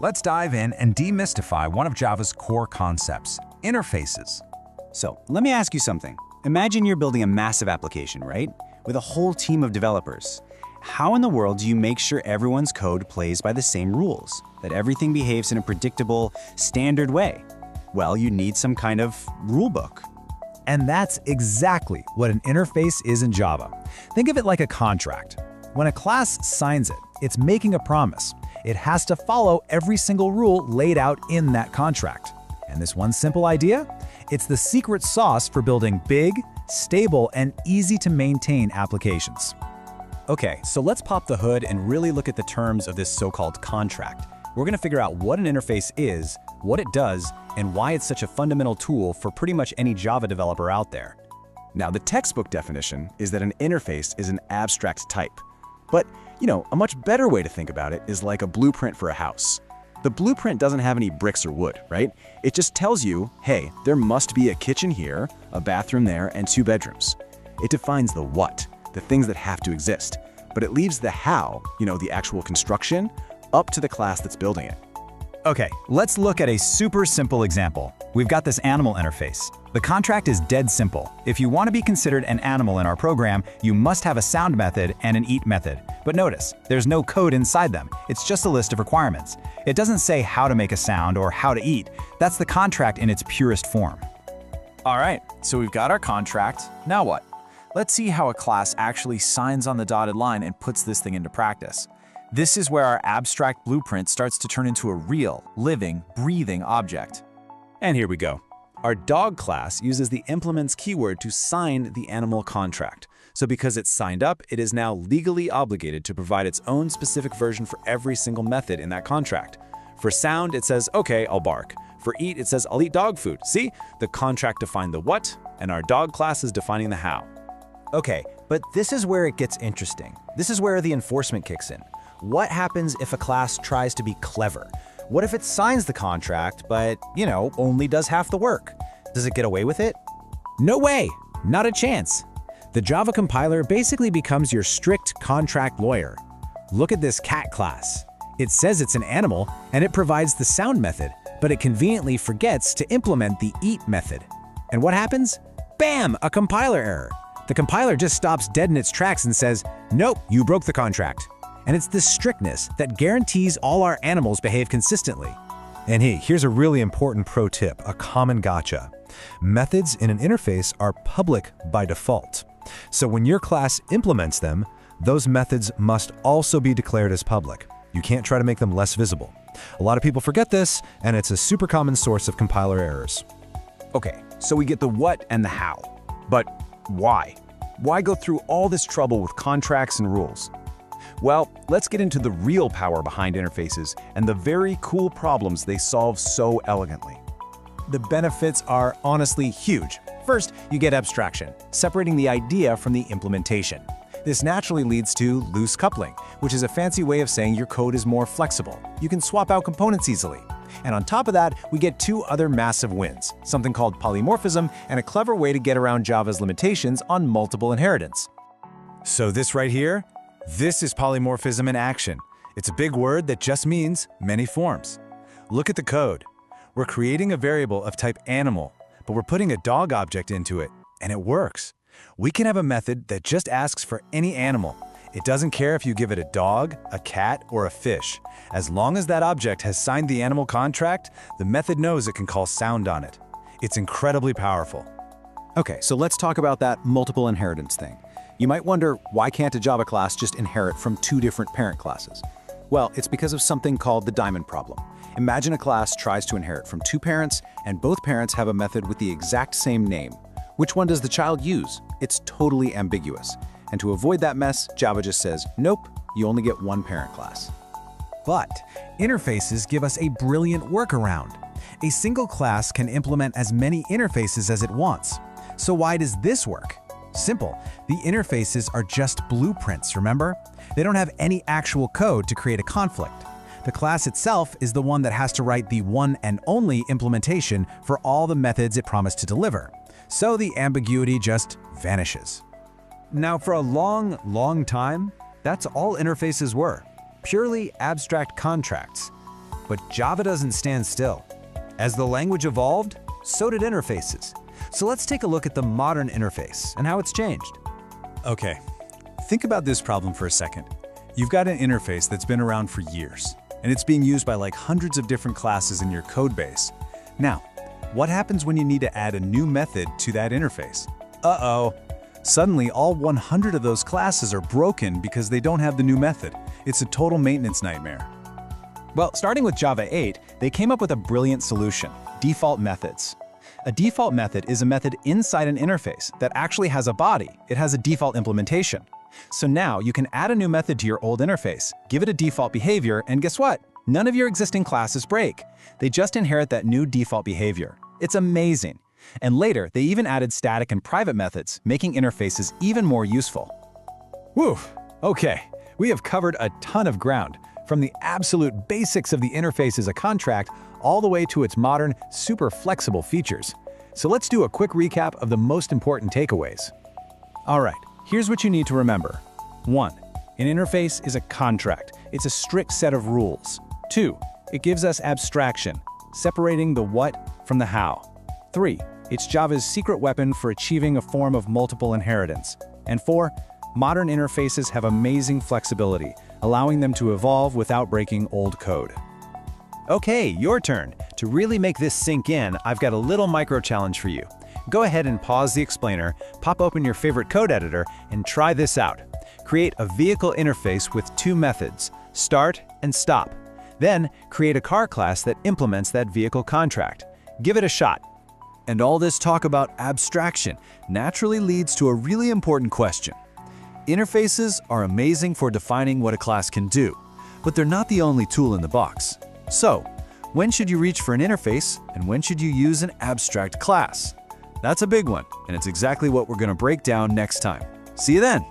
Let's dive in and demystify one of Java's core concepts, interfaces. So let me ask you something. Imagine you're building a massive application, right? With a whole team of developers. How in the world do you make sure everyone's code plays by the same rules? That everything behaves in a predictable, standard way? Well, you need some kind of rulebook. And that's exactly what an interface is in Java. Think of it like a contract. When a class signs it, it's making a promise. It has to follow every single rule laid out in that contract. And this one simple idea? It's the secret sauce for building big, stable, and easy to maintain applications. Okay, so let's pop the hood and really look at the terms of this so-called contract. We're gonna figure out what an interface is, what it does, and why it's such a fundamental tool for pretty much any Java developer out there. Now, the textbook definition is that an interface is an abstract type. But, a much better way to think about it is like a blueprint for a house. The blueprint doesn't have any bricks or wood, right? It just tells you, hey, there must be a kitchen here, a bathroom there, and 2 bedrooms. It defines the what, the things that have to exist. But it leaves the how, the actual construction, up to the class that's building it. Okay, let's look at a super simple example. We've got this animal interface. The contract is dead simple. If you want to be considered an animal in our program, you must have a sound method and an eat method. But notice, there's no code inside them. It's just a list of requirements. It doesn't say how to make a sound or how to eat. That's the contract in its purest form. All right, so we've got our contract. Now what? Let's see how a class actually signs on the dotted line and puts this thing into practice. This is where our abstract blueprint starts to turn into a real, living, breathing object. And here we go. Our dog class uses the implements keyword to sign the animal contract. So because it's signed up, it is now legally obligated to provide its own specific version for every single method in that contract. For sound, it says, okay, I'll bark. For eat, it says, I'll eat dog food. See? The contract defined the what, and our dog class is defining the how. Okay, but this is where it gets interesting. This is where the enforcement kicks in. What happens if a class tries to be clever? What if it signs the contract, but, only does half the work? Does it get away with it? No way, not a chance. The Java compiler basically becomes your strict contract lawyer. Look at this cat class. It says it's an animal, and it provides the sound method, but it conveniently forgets to implement the eat method. And what happens? Bam, a compiler error. The compiler just stops dead in its tracks and says, nope, you broke the contract. And it's this strictness that guarantees all our animals behave consistently. And hey, here's a really important pro tip, a common gotcha. Methods in an interface are public by default. So when your class implements them, those methods must also be declared as public. You can't try to make them less visible. A lot of people forget this, and it's a super common source of compiler errors. Okay, so we get the what and the how. But why? Why go through all this trouble with contracts and rules? Well, let's get into the real power behind interfaces and the very cool problems they solve so elegantly. The benefits are honestly huge. First, you get abstraction, separating the idea from the implementation. This naturally leads to loose coupling, which is a fancy way of saying your code is more flexible. You can swap out components easily. And on top of that, we get 2 other massive wins, something called polymorphism and a clever way to get around Java's limitations on multiple inheritance. So this right here, this is polymorphism in action. It's a big word that just means many forms. Look at the code. We're creating a variable of type animal, but we're putting a dog object into it, and it works. We can have a method that just asks for any animal. It doesn't care if you give it a dog, a cat, or a fish. As long as that object has signed the animal contract, the method knows it can call sound on it. It's incredibly powerful. Okay, so let's talk about that multiple inheritance thing. You might wonder, why can't a Java class just inherit from 2 different parent classes? Well, it's because of something called the diamond problem. Imagine a class tries to inherit from 2 parents, and both parents have a method with the exact same name. Which one does the child use? It's totally ambiguous. And to avoid that mess, Java just says, nope, you only get 1 parent class. But interfaces give us a brilliant workaround. A single class can implement as many interfaces as it wants. So why does this work? Simple. The interfaces are just blueprints, remember? They don't have any actual code to create a conflict. The class itself is the one that has to write the one and only implementation for all the methods it promised to deliver. So the ambiguity just vanishes. Now, for a long time, that's all interfaces were. Purely abstract contracts. But Java doesn't stand still. As the language evolved, so did interfaces. So let's take a look at the modern interface and how it's changed. Okay, think about this problem for a second. You've got an interface that's been around for years, and it's being used by like hundreds of different classes in your code base. Now, what happens when you need to add a new method to that interface? Uh-oh. Suddenly, all 100 of those classes are broken because they don't have the new method. It's a total maintenance nightmare. Well, starting with Java 8, they came up with a brilliant solution: default methods. A default method is a method inside an interface that actually has a body. It has a default implementation. So now you can add a new method to your old interface, give it a default behavior, and guess what? None of your existing classes break. They just inherit that new default behavior. It's amazing. And later, they even added static and private methods, making interfaces even more useful. Whew, okay. We have covered a ton of ground, from the absolute basics of the interface as a contract all the way to its modern, super flexible features. So let's do a quick recap of the most important takeaways. All right, here's what you need to remember. 1. An interface is a contract. It's a strict set of rules. 2. It gives us abstraction, separating the what from the how. 3. It's Java's secret weapon for achieving a form of multiple inheritance. And 4. Modern interfaces have amazing flexibility, allowing them to evolve without breaking old code. Okay, your turn. To really make this sink in, I've got a little micro challenge for you. Go ahead and pause the explainer, pop open your favorite code editor, and try this out. Create a vehicle interface with 2 methods, start and stop. Then, create a car class that implements that vehicle contract. Give it a shot. And all this talk about abstraction naturally leads to a really important question. Interfaces are amazing for defining what a class can do, but they're not the only tool in the box. So, when should you reach for an interface, and when should you use an abstract class? That's a big one, and it's exactly what we're going to break down next time. See you then!